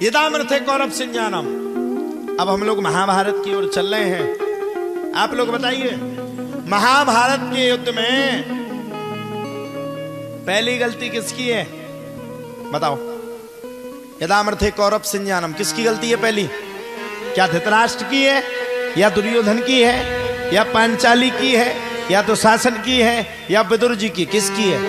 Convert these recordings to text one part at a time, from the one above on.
यदामृथे कौरव संज्ञानम। अब हम लोग महाभारत की ओर चल रहे हैं। आप लोग बताइए, महाभारत के युद्ध में पहली गलती किसकी है? बताओ। यदामृथे कौरव संज्ञानम, किसकी गलती है पहली? क्या धृतराष्ट्र की है, या दुर्योधन की है, या पांचाली की है, या तो शासन की है, या विदुर जी की? किसकी है?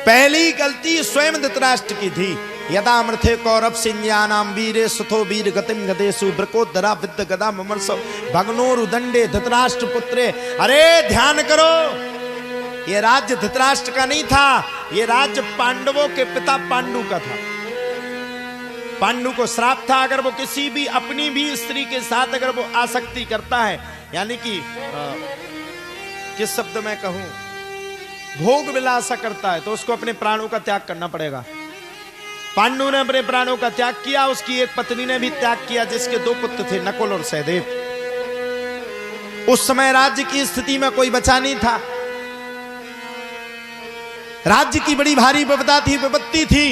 पहली गलती स्वयं धृतराष्ट्र की थी। यदामृथे कौरव संज्ञानाम वीरे सुतो वीर गतिम गदेषु ब्रकोदरा विद्य गदा ममर्षो भग्नोरुदंडे धृतराष्ट्र पुत्रे। अरे ध्यान करो, ये राज्य धृतराष्ट्र का नहीं था, ये राज्य पांडवों के पिता पांडु का था। पांडु को श्राप था, अगर वो किसी भी अपनी भी स्त्री के साथ अगर वो आसक्ति करता है, यानी कि किस शब्द में कहूं, भोग विलासा करता है, तो उसको अपने प्राणों का त्याग करना पड़ेगा। पांडु ने अपने प्राणों का त्याग किया, उसकी एक पत्नी ने भी त्याग किया, जिसके दो पुत्र थे, नकुल और सहदेव। उस समय राज्य की स्थिति में कोई बचा नहीं था। राज्य की बड़ी भारी विपदा थी, विपत्ति थी।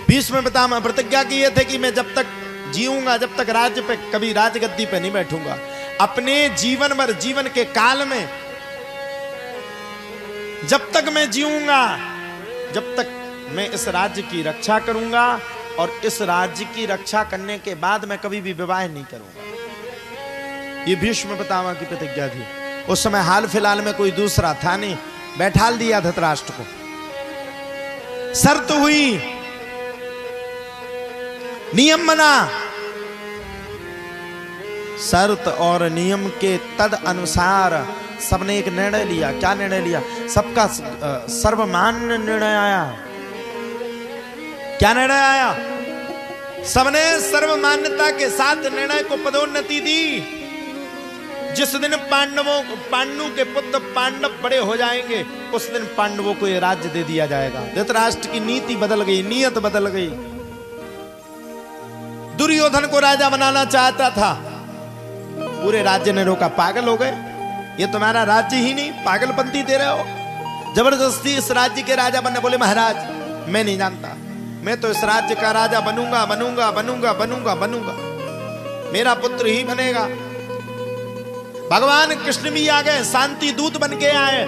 भीष्म पितामह प्रतिज्ञा किए थे कि मैं जब तक जीऊंगा, जब तक राज्य पे कभी राजगद्दी पे नहीं बैठूंगा। अपने जीवन भर, जीवन के काल में जब तक मैं जीऊंगा, जब तक मैं इस राज्य की रक्षा करूंगा, और इस राज्य की रक्षा करने के बाद मैं कभी भी विवाह नहीं करूंगा। ये भीष्म पितामह की प्रतिज्ञा थी। उस समय हाल फिलहाल में कोई दूसरा था नहीं, बैठाल दिया धृतराष्ट्र को। शर्त हुई, नियम बना, शर्त और नियम के तद अनुसार सबने एक निर्णय लिया। क्या निर्णय लिया? सबका सर्वमान्य निर्णय आया। क्या निर्णय आया? सबने सर्वमान्यता के साथ निर्णय को पदोन्नति दी। जिस दिन पांडु के पुत्र पांडव बड़े हो जाएंगे, उस दिन पांडवों को यह राज्य दे दिया जाएगा। धृतराष्ट्र की नीति बदल गई, नीयत बदल गई। दुर्योधन को राजा बनाना चाहता था, पूरे राज्य ने रोका। पागल हो गए, ये तुम्हारा राज्य ही नहीं, पागलपंती दे रहे हो। जबरदस्ती इस राज्य के राजा बनने। बोले महाराज, मैं नहीं जानता, मैं तो इस राज्य का राजा बनूंगा, बनूंगा, बनूंगा, बनूंगा, बनूंगा, मेरा पुत्र ही बनेगा। भगवान कृष्ण भी आ गए, शांति दूत बन के आए।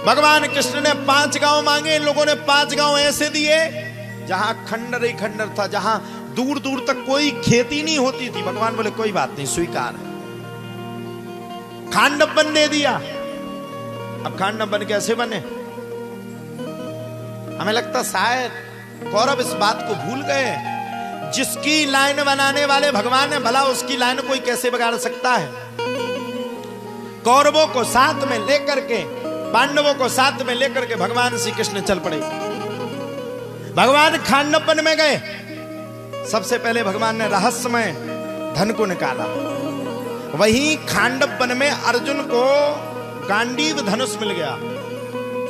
भगवान कृष्ण ने 5 गांव मांगे, इन लोगों ने 5 गांव ऐसे दिए जहां खंडर ही खंडर था, जहां दूर दूर तक कोई खेती नहीं होती थी। भगवान बोले कोई बात नहीं, स्वीकार है। खांडव बन दे दिया। अब खांडव बन कैसे बने? हमें लगता शायद कौरव इस बात को भूल गए, जिसकी लाइन बनाने वाले भगवान है, भला उसकी लाइन कोई कैसे बिगाड़ सकता है? कौरवों को साथ में लेकर के, पांडवों को साथ में लेकर के भगवान श्री कृष्ण चल पड़े। भगवान खांडवन में गए। सबसे पहले भगवान ने रहस्यमय धन को निकाला। वहीं खांडवन में अर्जुन को गांडीव धनुष मिल गया।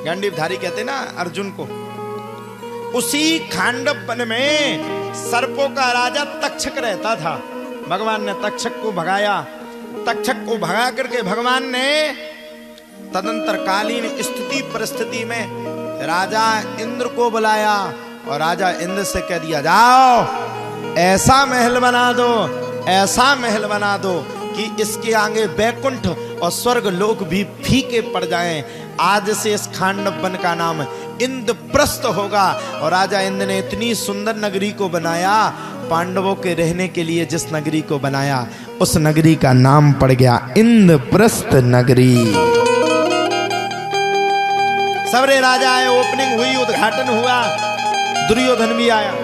गांडीवधारी कहते ना अर्जुन को। उसी खांडवन में सर्पों का राजा तक्षक रहता था। भगवान ने तक्षक को भगाया। तक्षक को भगा करके भगवान ने तदंतर कालीन स्थिति परिस्थिति में राजा इंद्र को बुलाया, और राजा इंद्र से कह दिया, जाओ ऐसा महल बना दो, ऐसा महल बना दो कि इसके आगे वैकुंठ और स्वर्ग लोक भी फीके पड़ जाएं। आज से इस खांडवन का नाम इंद्रप्रस्थ होगा। और राजा इंद्र ने इतनी सुंदर नगरी को बनाया, पांडवों के रहने के लिए जिस नगरी को बनाया, उस नगरी का नाम पड़ गया इंद्रप्रस्थ नगरी। सबरे राजा आए, ओपनिंग हुई, उद्घाटन हुआ, दुर्योधन भी आया।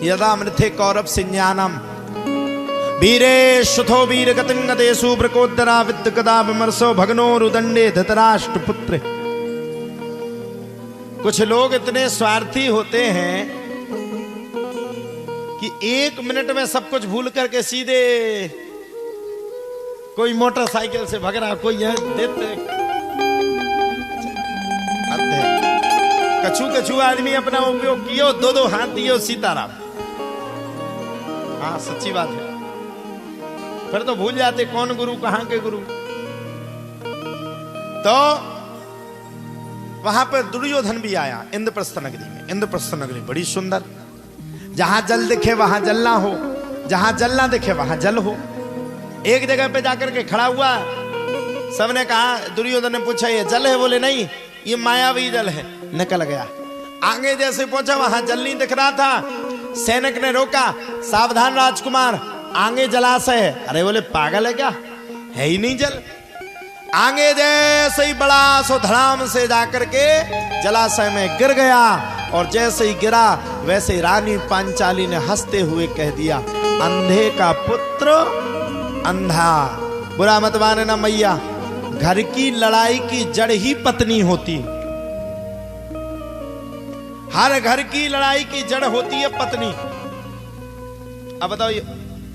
यदामृथे कौरव संज्ञानम वीरे शुथो वीर गतिम गदेषु ब्रकोदरा विद्य गदा विमर्शो भग्नोरुदंडे धृतराष्ट्र पुत्र। कुछ लोग इतने स्वार्थी होते हैं कि 1 मिनट में सब कुछ भूल करके सीधे कोई मोटरसाइकिल से भग रहा, कोई है देते। कछु कछु आदमी अपना उपयोग कियो, 2-2 हाथ दियो, सीताराम। हाँ सच्ची बात है। फिर तो भूल जाते कौन गुरु, कहां के गुरु। तो वहां पर दुर्योधन भी आया इंद्रप्रस्थ नगरी में। इंद्रप्रस्थ नगरी बड़ी सुंदर, जहां जल दिखे वहां जल ना हो, जहां जल ना दिखे वहां जल हो। एक जगह पे जाकर के खड़ा हुआ, सबने कहा, दुर्योधन ने पूछा ये जल है? बोले नहीं, ये मायावी जल है। निकल गया। आगे जैसे पहुंचा वहां जल नहीं दिख रहा था। सैनिक ने रोका, सावधान राजकुमार, आगे जलाशय है। अरे बोले पागल है क्या, है ही नहीं जल। आगे जैसे ही बड़ा सो धड़ाम से जाकर के जलाशय में गिर गया, और जैसे ही गिरा वैसे ही रानी पांचाली ने हंसते हुए कह दिया, अंधे का पुत्र अंधा। बुरा मत मानना मैया, घर की लड़ाई की जड़ ही पत्नी होती। हर घर की लड़ाई की जड़ होती है पत्नी। अब बताओ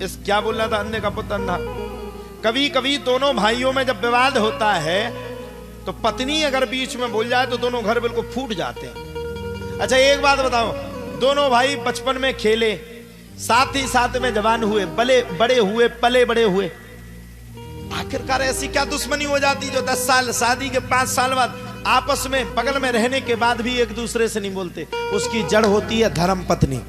इस क्या बोल रहा था, अंधे का पुत्र अंधा। कभी कभी दोनों भाइयों में जब विवाद होता है तो पत्नी अगर बीच में बोल जाए तो दोनों घर बिल्कुल फूट जाते हैं। अच्छा एक बात बताओ, दोनों भाई बचपन में खेले, साथ ही साथ में जवान हुए, बले बड़े हुए, पले बड़े हुए, आखिरकार ऐसी क्या दुश्मनी हो जाती जो 10 साल शादी के 5 साल बाद आपस में बगल में रहने के बाद भी एक दूसरे से नहीं बोलते। उसकी जड़ होती है धर्म पत्नी,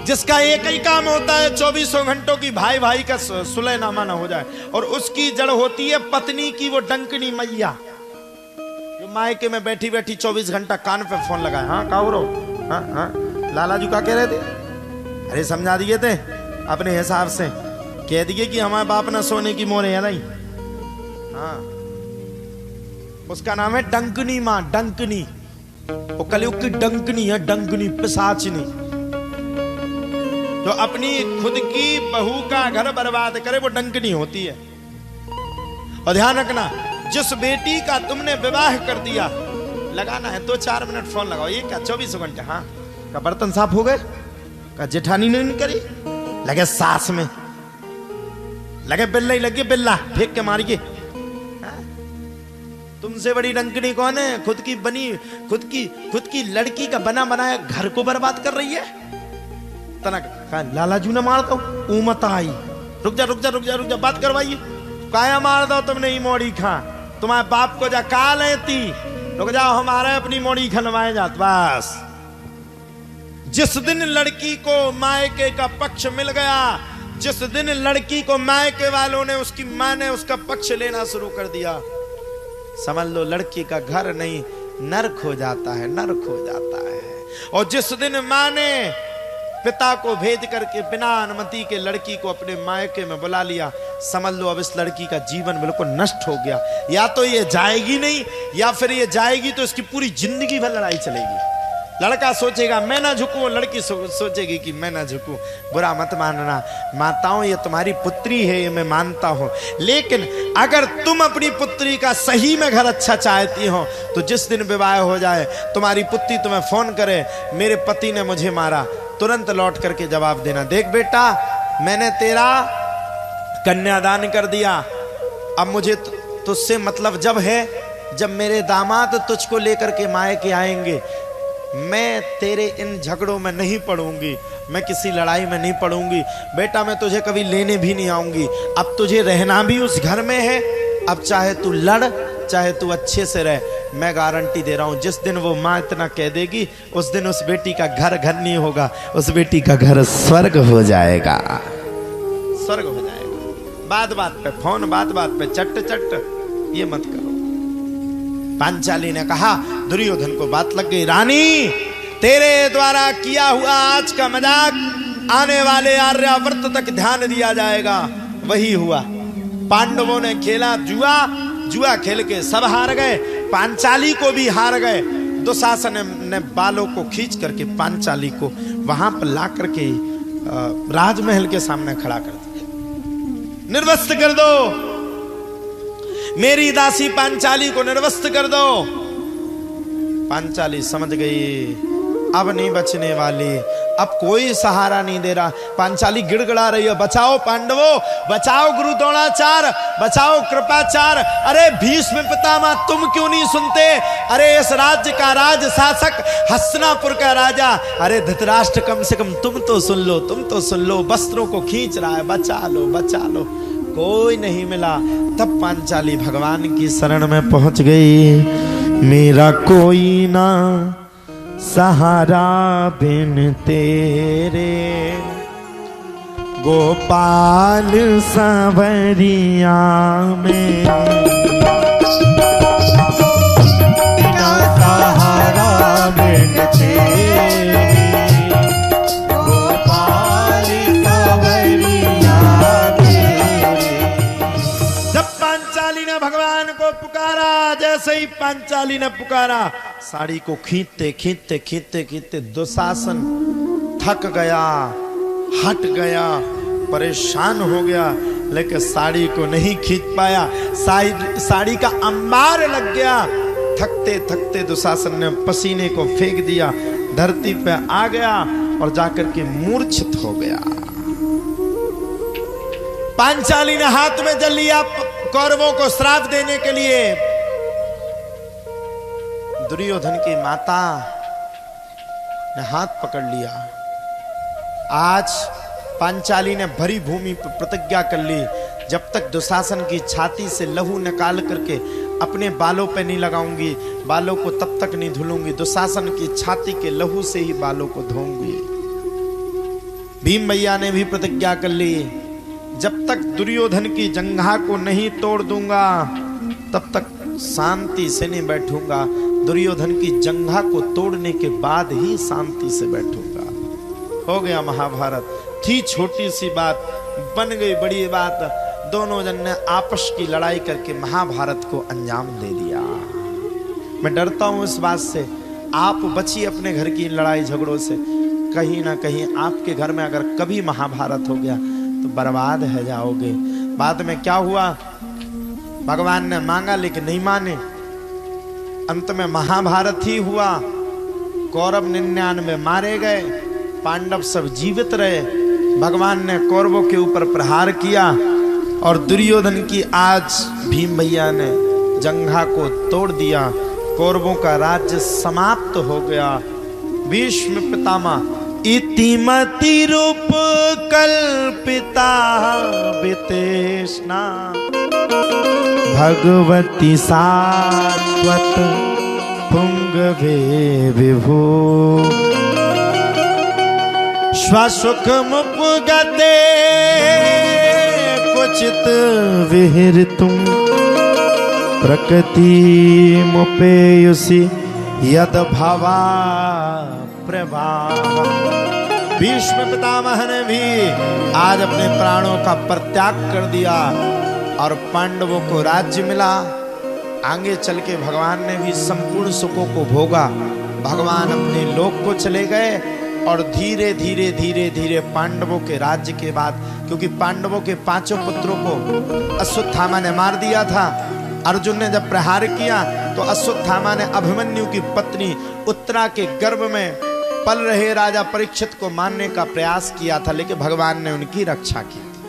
जिसका एक ही काम होता है 24 घंटों की भाई भाई का सुलहनामा ना हो जाए। और उसकी जड़ होती है पत्नी की वो डंकनी मैया, जो मायके में बैठी बैठी 24 घंटा कान पे फोन लगाए। हाँ काउरो, हाँ हाँ लाला जी का कह रहे थे? अरे समझा दिए थे अपने हिसाब से, कह दिए कि हमारे बाप ना सोने की मोरे है नहीं। हाँ उसका नाम है डंकनी माँ, डंकनी। वो कलयुग की डंकनी है, डंकनी पिशाचनी, जो अपनी खुद की बहू का घर बर्बाद करे वो डंकनी होती है। और ध्यान रखना, जिस बेटी का तुमने विवाह कर दिया, लगाना है 2-4 मिनट फोन लगाओ। ये क्या 24 घंटे? हाँ का बर्तन साफ हो गए, का जेठानी ने नहीं करी, लगे सास में, लगे बिल्ला ही लगे, बिल्ला फेंक के मारिए। तुमसे बड़ी डंकनी कौन है? खुद की बनी, खुद की लड़की का बना बनाया घर को बर्बाद कर रही है। तना लाला जू ने मार दो, उमत आई, रुक जा रुक जा रुक जा रुक जा, बात करवाइए। काया मार दो तुमने ही मोड़ी खा, तुम्हारे बाप को जा का लेती, रुक जाओ हमारे अपनी मोड़ी खनवाए जात। बस जिस दिन लड़की को मायके का पक्ष मिल गया, जिस दिन लड़की को मायके वालों ने, उसकी मां ने उसका पक्ष लेना शुरू कर दिया, समझ लो लड़की का घर नहीं नरक हो जाता है, नरक हो जाता है। और जिस दिन मां ने पिता को भेज करके बिना अनुमति के लड़की को अपने मायके में बुला लिया, समझ लो अब इस लड़की का जीवन बिल्कुल नष्ट हो गया। या तो ये जाएगी नहीं, या फिर ये जाएगी तो इसकी पूरी जिंदगी भर लड़ाई चलेगी। लड़का सोचेगा मैं ना झुकूं, लड़की सोचेगी कि मैं ना झुकूं। बुरा मत मानना माताओं, ये तुम्हारी पुत्री है, ये मैं मानता हूं, लेकिन अगर तुम अपनी पुत्री का सही में घर अच्छा चाहती हो तो जिस दिन विवाह हो जाए, तुम्हारी पुत्री तुम्हें फोन करे मेरे पति ने मुझे मारा, तुरंत लौट करके जवाब देना, देख बेटा मैंने तेरा कन्यादान कर दिया, अब मुझे तुझसे मतलब जब है जब मेरे दामाद तुझको लेकर के मायके आएंगे, मैं तेरे इन झगड़ों में नहीं पड़ूंगी, मैं किसी लड़ाई में नहीं पड़ूंगी। बेटा मैं तुझे कभी लेने भी नहीं आऊंगी, अब तुझे रहना भी उस घर में है, अब चाहे तू लड़ चाहे तू अच्छे से रह, मैं गारंटी दे रहा हूं जिस दिन वो माँ इतना कह देगी उस दिन उस बेटी का घर घर नहीं होगा, उस बेटी का घर स्वर्ग हो जाएगा, स्वर्ग हो जाएगा। बात बात पे फोन, बात बात पे चट चट, ये मत करो। पांचाली ने कहा, दुर्योधन को बात लग गई, रानी तेरे द्वारा किया हुआ आज का मजाक आने वाले आर्यावर्त तक ध्यान दिया जाएगा। वही हुआ, पांडवों ने खेला जुआ, जुआ खेल के सब हार गए, पांचाली को भी हार गए। दुशासन ने बालों को खींच करके पांचाली को वहां पर ला करके राजमहल के सामने खड़ा कर दिया। निर्वस्त कर दो, मेरी दासी पांचाली को निर्वस्त कर दो। पांचाली समझ गई अब नहीं बचने वाली, अब कोई सहारा नहीं दे रहा। पांचाली गिड़गिड़ा रही है, बचाओ पांडवों, बचाओ गुरु द्रोणाचार्य, बचाओ कृपाचार्य, अरे भीष्म पितामह तुम क्यों नहीं सुनते, अरे इस राज्य का राज शासक हस्तिनापुर का राजा, अरे धृतराष्ट्र कम से कम तुम तो सुन लो, तुम तो सुन लो, वस्त्रों को खींच रहा है, बचा लो बचा लो। कोई नहीं मिला, तब पांचाली भगवान की शरण में पहुंच गई। मेरा कोई ना सहारा बिन तेरे, गोपाल सांवरिया में बिना सहारा बिन तेरे, गोपाल सांवरिया में। जब पांचाली ने भगवान को पुकारा, जैसे ही पांचाली ने पुकारा, साड़ी को खींचते खींचते खींचते खींचते दुशासन थक गया, हट गया, परेशान हो गया, लेकिन साड़ी को नहीं खींच पाया। साड़ी का अंबार लग गया। थकते थकते दुशासन ने पसीने को फेंक दिया, धरती पे आ गया और जाकर के मूर्छित हो गया। पांचाली ने हाथ में जल लिया कौरवों को श्राप देने के लिए। दुर्योधन की माता ने हाथ पकड़ लिया। आज पांचाली ने भरी भूमि पर प्रतिज्ञा कर ली, जब तक दुशासन की छाती से लहू निकाल करके अपने बालों पे नहीं लगाऊंगी, बालों को तब तक नहीं धुलूंगी, दुशासन की छाती के लहू से ही बालों को धोऊंगी। भीम भैया ने भी प्रतिज्ञा कर ली, जब तक दुर्योधन की जंघा को नहीं तोड़ दूंगा तब तक शांति से नहीं बैठूंगा, दुर्योधन की जंघा को तोड़ने के बाद ही शांति से बैठूंगा। हो गया महाभारत। थी छोटी सी बात, बन गई बड़ी बात। दोनों जन ने आपस की लड़ाई करके महाभारत को अंजाम दे दिया। मैं डरता हूं इस बात से, आप बचिए अपने घर की लड़ाई झगड़ों से। कहीं ना कहीं आपके घर में अगर कभी महाभारत हो गया तो बर्बाद है जाओगे। बाद में क्या हुआ, भगवान ने मांगा लेकिन नहीं माने, अंत में महाभारत ही हुआ। कौरव 99 मारे गए, पांडव सब जीवित रहे। भगवान ने कौरवों के ऊपर प्रहार किया और दुर्योधन की आज भीम भैया ने जंघा को तोड़ दिया। कौरवों का राज्य समाप्त हो गया। भीष्म पितामह इतिमति रूप कल्पिता वितेष्णा, भगवती सात्वत पुंगवे विभो, स्वसुख मुपगते क्वचित विहृतुम, प्रकृति मुपेयुषि यद भवा प्रवाह। भीष्म पितामह ने भी आज अपने प्राणों का परित्याग कर दिया और पांडवों को राज्य मिला। आगे चल के भगवान ने भी संपूर्ण सुखों को भोगा। भगवान अपने लोक को चले गए और धीरे धीरे धीरे धीरे पांडवों के राज्य के बाद, क्योंकि पांडवों के 5 पुत्रों को अश्वत्थामा ने मार दिया था, अर्जुन ने जब प्रहार किया तो अश्वत्थामा ने अभिमन्यु की पत्नी उत्तरा के गर्भ में पल रहे राजा परीक्षित को मारने का प्रयास किया था, लेकिन भगवान ने उनकी रक्षा की।